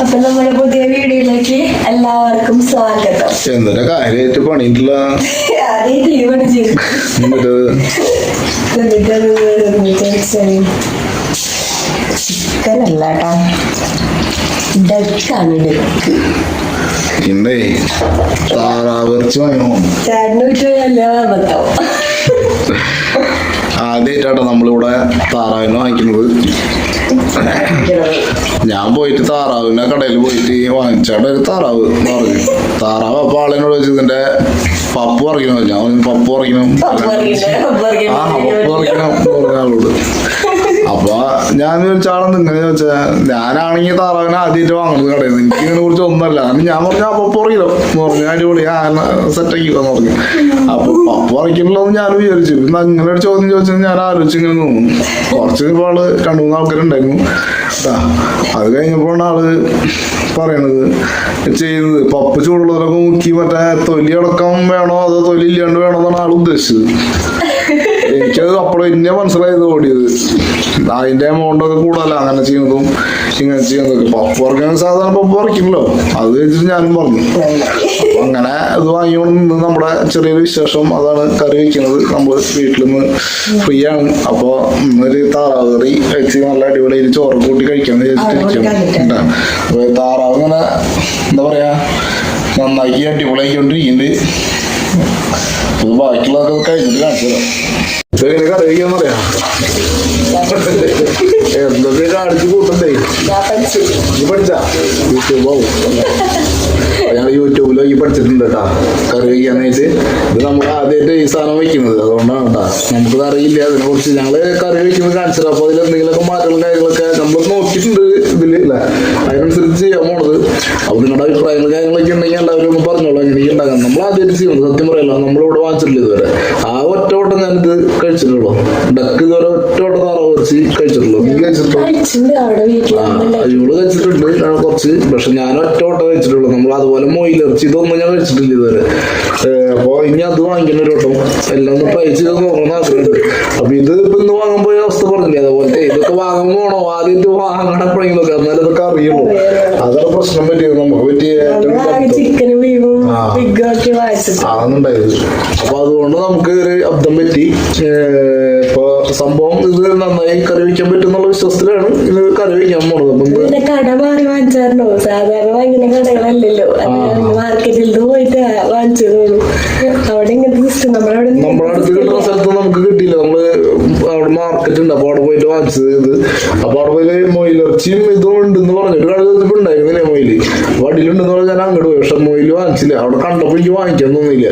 അപ്പൊ നമ്മുടെ പുതിയ വീഡിയോയിലേക്ക് എല്ലാവർക്കും സ്വാഗതം. എന്തൊരു കാര്യമായിട്ട് പണിയിട്ടില്ല. ചിക്കനല്ല ഡക്കാണ് ഡക്ക്. പിന്നെ താറാവിറച്ചി വാങ്ങണോ? ചേട്ടന് അബദ്ധം. ആദ്യമായിട്ടാട്ടോ നമ്മളിവിടെ താറാവിനെ വാങ്ങിക്കുന്നത്. ഞാൻ പോയിട്ട് താറാവിനെ കടയിൽ പോയിട്ട് വാങ്ങിച്ചാട്ട് ഒരു താറാവ് പറഞ്ഞു. താറാവ് അപ്പൊ ആളിനോട് വെച്ച് ഇതിന്റെ പപ്പ് പറിക്കണോ? ഞാൻ പപ്പ് പറിക്കണം ആളോട്. അപ്പൊ ഞാൻ ചോദിച്ചാളെന്ന് ഇങ്ങനെ ചോദിച്ചാ, ഞാനാണെങ്കിൽ താറാവിനെ ആദ്യമായിട്ട് വാങ്ങുന്നത് കടയിൽ നിന്ന്. എനിക്ക് ഇതിനെ കുറിച്ച് ഒന്നല്ല. ഞാൻ പറഞ്ഞു പപ്പ് പറിക്കലോ എന്ന് പറഞ്ഞു. അടിപൊളി സെറ്റാക്കിക്കോന്ന് പറഞ്ഞു. അപ്പൊ പപ്പ് പറിക്കണല്ലോ എന്ന് ഞാൻ വിചാരിച്ചു. അങ്ങനെ ഒരു ചോദ്യം ചോദിച്ചാൽ ഞാൻ ആലോചിച്ച് ഇങ്ങനെ തോന്നുന്നു. കുറച്ച് ആള് 2-3 ആൾക്കാരുണ്ടായിരുന്നു. അത് കഴിഞ്ഞപ്പോഴാണ് ആള് പറയണത് ചെയ്യുന്നത് പപ്പ് ചൂടുള്ളവരൊക്കെ മുക്കി മറ്റേ തൊലി അടക്കം വേണോ അതോ തൊലി ഇല്ലാണ്ട് വേണോ എന്നാണ് ആൾ ഉദ്ദേശിച്ചത്. എനിക്കത് അപ്പോഴും എന്നെ മനസ്സിലായത് ഓടിയത്. അതിന്റെ എമൗണ്ട് ഒക്കെ കൂടുതല അങ്ങനെ ചെയ്യുന്നതും ഇങ്ങനെ ചെയ്യുന്നതൊക്കെ. പപ്പ് പറിക്കാൻ സാധാരണ പപ്പ് പറിക്കില്ലല്ലോ. അത് വെച്ചിട്ട് ഞാനും പറഞ്ഞു. അങ്ങനെ ഇത് വാങ്ങിക്കൊണ്ട് നമ്മുടെ ചെറിയൊരു വിശേഷം അതാണ് കറി വയ്ക്കുന്നത്. നമ്മൾ വീട്ടിൽ നിന്ന് ഫ്രീ ആണ്. അപ്പൊ ഇന്നൊരു താറാവ് കറി വെച്ച് നല്ല അടിപൊളിയിൽ ചോറ് കൂട്ടി കഴിക്കാന്ന് വിചാരിച്ചിട്ടിരിക്കണം. അപ്പൊ താറാവ് ഇങ്ങനെ എന്താ പറയാ നന്നാക്കി അടിപൊളിയാക്കിക്കൊണ്ടിരിക്കുന്നുണ്ട്. ഇത് ബാക്കിയുള്ളതൊക്കെ കഴിഞ്ഞിട്ട് കാണിച്ചു തരാം. ഇതെങ്ങനെ കറി വയ്ക്കാന്ന് പറയാം. എന്തൊക്കെ കാണിച്ചു കൂട്ടണ്ടേ? നീ പഠിച്ചാ? യൂട്യൂബാവും. ഞങ്ങൾ യൂട്യൂബിൽ നോക്കി പഠിച്ചിട്ടുണ്ട് കേട്ടാ കറി വയ്ക്കാനായിട്ട്. ഇത് നമ്മൾ ആദ്യമായിട്ട് ഈ സാധനം വയ്ക്കുന്നത്. അതുകൊണ്ടാണ് കേട്ടാ. നമുക്കത് അറിയില്ല അതിനെ കുറിച്ച്. ഞങ്ങള് കറി വയ്ക്കുന്നത് കാണിച്ചത്. അപ്പൊ അതിൽ എന്തെങ്കിലുമൊക്കെ മാറ്റങ്ങളും കാര്യങ്ങളൊക്കെ നമ്മൾ നോക്കിയിട്ടുണ്ട് ഇതില് അല്ലേ. അതിനനുസരിച്ച് ചെയ്യാൻ പോണത്. അപ്പൊ നിങ്ങളുടെ അഭിപ്രായങ്ങളും കാര്യങ്ങളൊക്കെ ഉണ്ടെങ്കിൽ എല്ലാവരും ഒന്ന് പറഞ്ഞോളൂ. എങ്ങനെ ഉണ്ടാകാം. നമ്മൾ ആദ്യമായിട്ട് ചെയ്യുന്നത് സത്യം പറയല്ലോ. നമ്മളിവിടെ വാങ്ങിച്ചിട്ടില്ല ഇതുവരെ. ആ ഒറ്റ വട്ടം ഞാനിത് കഴിച്ചിട്ടുള്ളൂ. ഡക്ക് ഇതുവരെ ഒറ്റ വട്ടം താറാവ് ഇറച്ചി കഴിച്ചിട്ടുള്ളൂ. നീ കഴിച്ചിട്ടുള്ളൂ? അയ്യോള് കഴിച്ചിട്ടുണ്ട് കുറച്ച്. പക്ഷെ ഞാൻ ഒറ്റ വട്ടം കഴിച്ചിട്ടുള്ളൂ. നമ്മൾ അതുപോലെ മൊയിലിറച്ചി ഇതൊന്നും ഞാൻ കഴിച്ചിട്ടില്ല ഇതുവരെ. അപ്പൊ ഇനി അത് വാങ്ങിക്കുന്ന ഒരു വട്ടം എല്ലാം ഒന്ന് ട്രൈ ചെയ്ത് നോക്കണം ആഗ്രഹമുണ്ട്. അപ്പൊ ഇത് ഇപ്പൊ ഇന്ന് വാങ്ങാൻ പോയ അവസ്ഥ പറഞ്ഞില്ലേ. അതുപോലത്തെ ഇതൊക്കെ വാങ്ങാൻ പോണോ ആദ്യമായിട്ട് വാങ്ങണം എപ്പോഴെങ്കിലൊക്കെ. എന്നാലും ഇതൊക്കെ അറിയുള്ളൂ. അതാണ് പ്രശ്നം പറ്റിയത്. നമുക്ക് പറ്റിയ ആണെന്നുണ്ടായത്. അപ്പൊ അതുകൊണ്ട് നമുക്ക് ഒരു അബദ്ധം പറ്റി. ഇപ്പൊ സംഭവം ഇത് നന്നായി കറി വയ്ക്കാൻ പറ്റും എന്നുള്ള വിശ്വാസത്തിലാണ് ഇത് കറി വയ്ക്കാൻ പോണത്. കട മാറി വാങ്ങിച്ചായിരുന്നോ? സാധാരണ വാങ്ങിക്കുന്ന കടകളല്ലല്ലോ. മാർക്കറ്റിൽ പോയിട്ട് വാങ്ങിച്ചതോളൂ. അവിടെ ഇങ്ങനത്തെ നമ്മളെ അടുത്ത് കിട്ടുന്ന സ്ഥലത്ത് നമുക്ക് കിട്ടിയില്ല. നമ്മള് അവിടെ മാർക്കറ്റ് ഉണ്ട്. അപ്പൊ അവിടെ പോയിട്ട് വാങ്ങിച്ചത് ഇത്. അപ്പൊ അവിടെ പോയി മൊയിലിറച്ചിയും ഇതും ഉണ്ടെന്ന് പറഞ്ഞിട്ട് കട ഉണ്ടായിരുന്നില്ലേ മൊയില്. വടിയിലുണ്ടെന്ന് പറഞ്ഞാൽ ഞാൻ അങ്ങോട്ട് പോയി. പക്ഷെ മൊയില് വാങ്ങിച്ചില്ല. അവിടെ കണ്ടപ്പോ എനിക്ക് വാങ്ങിക്കാൻ തോന്നിയില്ല.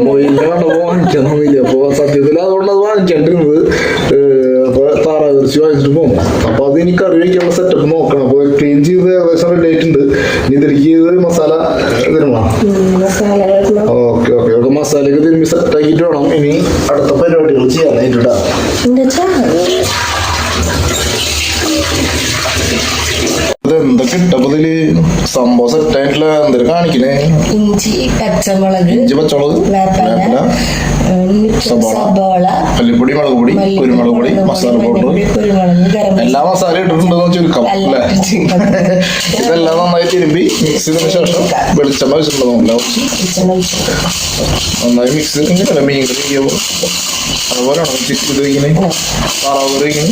മൊയിലിനെ കണ്ടപ്പോ വാങ്ങിക്കാൻ തോന്നിയില്ല. അപ്പൊ സത്യത്തിൽ അതുകൊണ്ട് അത് വാങ്ങിക്കാണ്ടിരുന്നത്. അപ്പൊ താറാവ് ഇറച്ചി വാങ്ങിച്ചിട്ട് പോകും. അപ്പൊ അത് എനിക്ക് കറി വയ്ക്കാനുള്ള സെറ്റപ്പ് നോക്കണം. അപ്പൊ ക്ലീൻ ചെയ്ത് ഏകദേശം റെഡി ആയിട്ടുണ്ട്. ഇനി ഇതിലേക്ക് മസാല തരുമോ? Okay okay. അവിടെ മസാലയൊക്കെ തിരുമ്പി സെറ്റ് ആക്കിയിട്ട് വേണം ഇനി അടുത്ത പരിപാടികൾ ചെയ്യാനായിട്ടാ. എന്തൊക്കെ ഇട്ടപ്പതില് സംഭവം സെറ്റായിട്ടില്ല. എന്തൊരു കാണിക്കണേ? ഇഞ്ചി പച്ചമുളക് വേപ്പില സബോള മല്ലിപ്പൊടി മുളക് പൊടി കുരുമുളക് പൊടി മസാല പൗഡർ എല്ലാ മസാല ഇട്ടിട്ടുണ്ടെന്ന് ചുരുക്കം അല്ലേ. ഇതെല്ലാം നന്നായി തിരുമ്പി മിക്സ് ചെയ്തതിനു ശേഷം വെളിച്ചെണ്ണ വെച്ചിട്ടുണ്ടോ നന്നായി മിക്സ് ഇങ്ങനെ മീൻ കറി അതുപോലെയാണോ ഇത് ഇങ്ങനെ താറാവ് കറി ഇങ്ങനെ.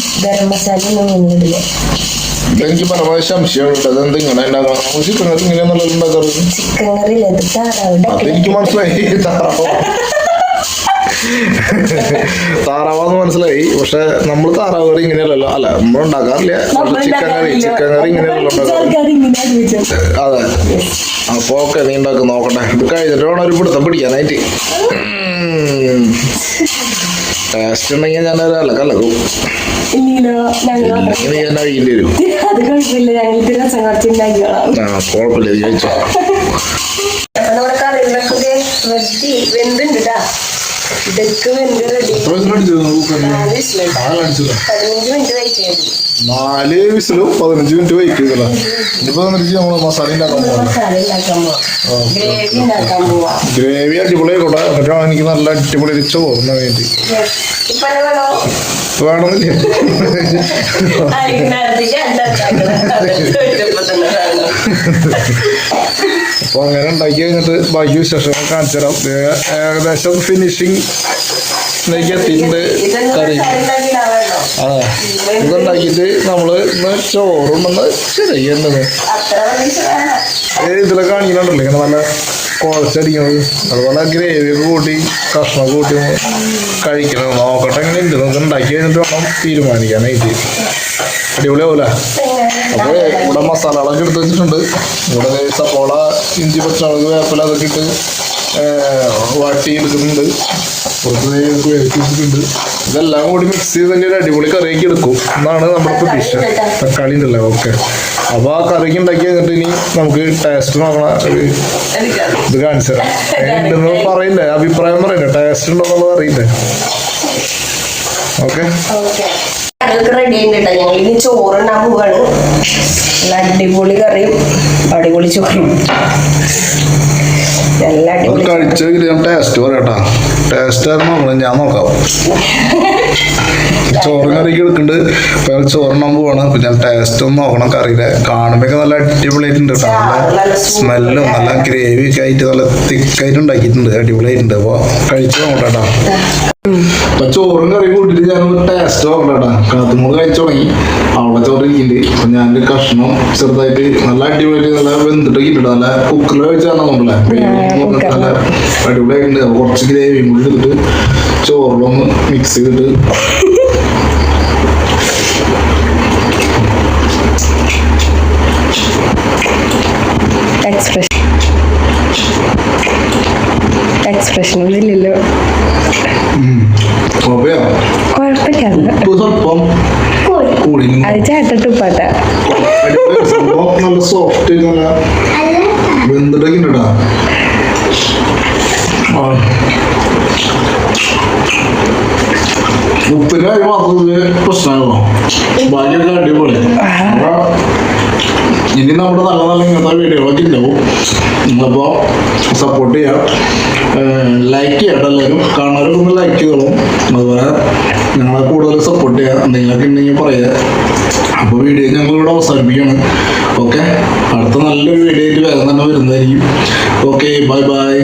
എനിക്ക് പരമാവധി സംശയമുണ്ട്. അതെന്ത് ഇങ്ങനെ ഉണ്ടാക്കണം? ചിക്കൻ കറി ഇങ്ങനെയാണല്ലോ ഉണ്ടാക്കാറ്. അതെനിക്ക് മനസ്സിലായി. താറാവെന്ന് മനസ്സിലായി. പക്ഷെ നമ്മൾ താറാവ് കറി ഇങ്ങനെയല്ലല്ലോ. അല്ല നമ്മൾ ഉണ്ടാക്കാറില്ല. ചിക്കൻ കറി ഇങ്ങനെയല്ലോ ഉണ്ടാക്കാറ്. അതെ. അപ്പൊ ഓക്കെ നീ ഉണ്ടാക്കും നോക്കട്ടെ. ഇത് കഴിഞ്ഞിട്ട് വേണം ഒരു പിടുത്തം പിടിക്കാനായിട്ട്. ടേസ്റ്റ് ഉണ്ടെങ്കിൽ ഞാൻ അലക്കും. ഞാൻ അഴിയേണ്ടി വരും. കുഴപ്പമില്ല ചോദിച്ചോ. വെന്തുണ്ട്. ഇതൊക്കെ വെന്ത് റെഡി. 4 വിസിലും 15 മിനിറ്റ് വയ്ക്കുക. ഇനിയിപ്പോ നമ്മള് മസാല ഉണ്ടാക്കാൻ പോവാ. ഗ്രേവി അടിപൊളിയായിക്കോട്ടെ. എന്നിട്ടാണ് എനിക്ക് നല്ല അടിപൊളി ചോറിന് വേണ്ടി വേണമെന്നില്ല. അപ്പൊ അങ്ങനെ ഉണ്ടാക്കി കഴിഞ്ഞിട്ട് ബാക്കി വിശേഷങ്ങൾ കാണിച്ചു തരാം. ഏകദേശം ഫിനിഷിങ് എത്തിയിട്ടുണ്ട് കറി. ഇതുണ്ടാക്കിയിട്ട് നമ്മള് ഇന്ന് ചോറുണ്ടെന്ന് ശരിയെന്നത് ഇതിലൊക്കെ കാണിക്കുന്നുണ്ടല്ലോ ഇങ്ങനെ നല്ല കുഴച്ചടിക്കുന്നത്. അതുപോലെ ഗ്രേവിയൊക്കെ കൂട്ടി കഷ്ണമൊക്കെ കൂട്ടി കഴിക്കണം. നോക്കട്ടെ എങ്ങനെ ഉണ്ട്, നമുക്ക് ഉണ്ടാക്കി കഴിഞ്ഞിട്ട് വേണം തീരുമാനിക്കാനായിട്ട്. അടിപൊളിയാവൂല. അപ്പോൾ ഇവിടെ മസാലകളൊക്കെ എടുത്ത് വെച്ചിട്ടുണ്ട്. ഇവിടെ സപ്പോള, ഇഞ്ചി, പച്ചമുളക്, വേപ്പില അതൊക്കെ ഇട്ട് വാട്ടി എടുക്കുന്നുണ്ട്. പുറത്ത് വേവിച്ചിട്ടുണ്ട്. ഇതെല്ലാം കൂടി മിക്സ് ചെയ്ത് തന്നെ ഒരു അടിപൊളി കറിയൊക്കെ എടുക്കും എന്നാണ് നമ്മുടെ പ്രതീക്ഷ. തക്കാളി ഉണ്ടല്ലോ. ഓക്കെ, അപ്പോൾ ആ കറിക്ക് ഉണ്ടാക്കി കഴിഞ്ഞിട്ട് ഇനി നമുക്ക് ടേസ്റ്റ് നോക്കണ ഇത് കാണിച്ചു തരാം. ഉണ്ടെന്ന് പറയില്ലേ, അഭിപ്രായം പറയില്ലേ, ടേസ്റ്റ് ഉണ്ടോന്നുള്ളത് അറിയില്ലേ. ഓക്കെ, റെഡി ആയിട്ടാ. ഞങ്ങൾ ഇനി ചോറുണ്ടാൻ പോവാണ്. നല്ല അടിപൊളി കറിയും അടിപൊളി ചോറും നല്ല അടിപൊളി. കഴിച്ച ടേസ്റ്റ് പറയാട്ടാ. ടേസ്റ്റ് ആയിരുന്നു ഞാൻ നോക്കാം. ചോറും കറിക്ക് എടുക്കുന്നുണ്ട്. ഇപ്പൊ ചോറിനാൻ പോവാണ്. അപ്പൊ ഞാൻ ടേസ്റ്റ് ഒന്ന് നോക്കണം കറിയിലെ. കാണുമ്പോ നല്ല അടിപൊളിയായിട്ടുണ്ട് കേട്ടോ. നല്ല സ്മെല്ലും നല്ല ഗ്രേവി ഒക്കെ ആയിട്ട് നല്ല തിക്കായിട്ട് ഉണ്ടാക്കിയിട്ടുണ്ട്. അടിപൊളിയായിട്ടുണ്ട്. അപ്പൊ കഴിച്ചു നോക്കട്ടാ. അപ്പൊ ചോറും കറിയും കൂട്ടിട്ട് ഞാൻ ടേസ്റ്റ് നോക്കട്ടാ. കാത്തുമൂട് കഴിച്ചു തുടങ്ങി. അവളെ ചോറ് ഇരിക്കുന്നുണ്ട്. അപ്പൊ ഞാനൊരു കഷ്ണം ചെറുതായിട്ട് നല്ല അടിപൊളിയായിട്ട് നല്ല വെന്തിട്ടൊക്കെ ഇട്ടിട്ട് നല്ല കുക്കറിൽ കഴിച്ചാൽ നല്ല അടിപൊളിയായിട്ടുണ്ട്. അപ്പൊ കുറച്ച് ഗ്രേവിയും കൂടി എടുത്തിട്ട് ചോറിലൊന്ന് മിക്സ് ചെയ്തിട്ട് എക്സ്പ്രഷനില്ലല്ലോ. കുഴപ്പമില്ല, സ്വല്പം കൂടി അത് ചേട്ടട്ടുപ്പാട്ട. നല്ല സോഫ്റ്റ് നല്ല വെന്തിട്ടൊക്കെ ഉണ്ടടാ. ഉപ്പിന്റെ കാര്യം മാത്രം പ്രശ്നമാണോ, ബാക്കിയൊക്കെ അടിപൊളി. ഇനി നമ്മുടെ നല്ല നല്ല ഇങ്ങനത്തെ വീഡിയോകളൊക്കെ ഉണ്ടാവും. നിങ്ങളിപ്പോൾ സപ്പോർട്ട് ചെയ്യാം, ലൈക്ക് ചെയ്യട്ടെ. എല്ലാവരും കാണാനൊക്കെ ഒന്ന് ലൈക്ക് ചെയ്തോളും. അതുപോലെ ഞങ്ങളെ കൂടുതൽ സപ്പോർട്ട് ചെയ്യാം. എന്തെങ്കിലുമൊക്കെ ഉണ്ടെങ്കിൽ പറയുക. അപ്പോൾ വീഡിയോ ഞങ്ങളിവിടെ അവസാനിപ്പിക്കുകയാണ്. ഓക്കെ, അടുത്ത നല്ലൊരു വീഡിയോ ആയിട്ട് വേഗം തന്നെ വരുന്നതായിരിക്കും. Okay, bye bye.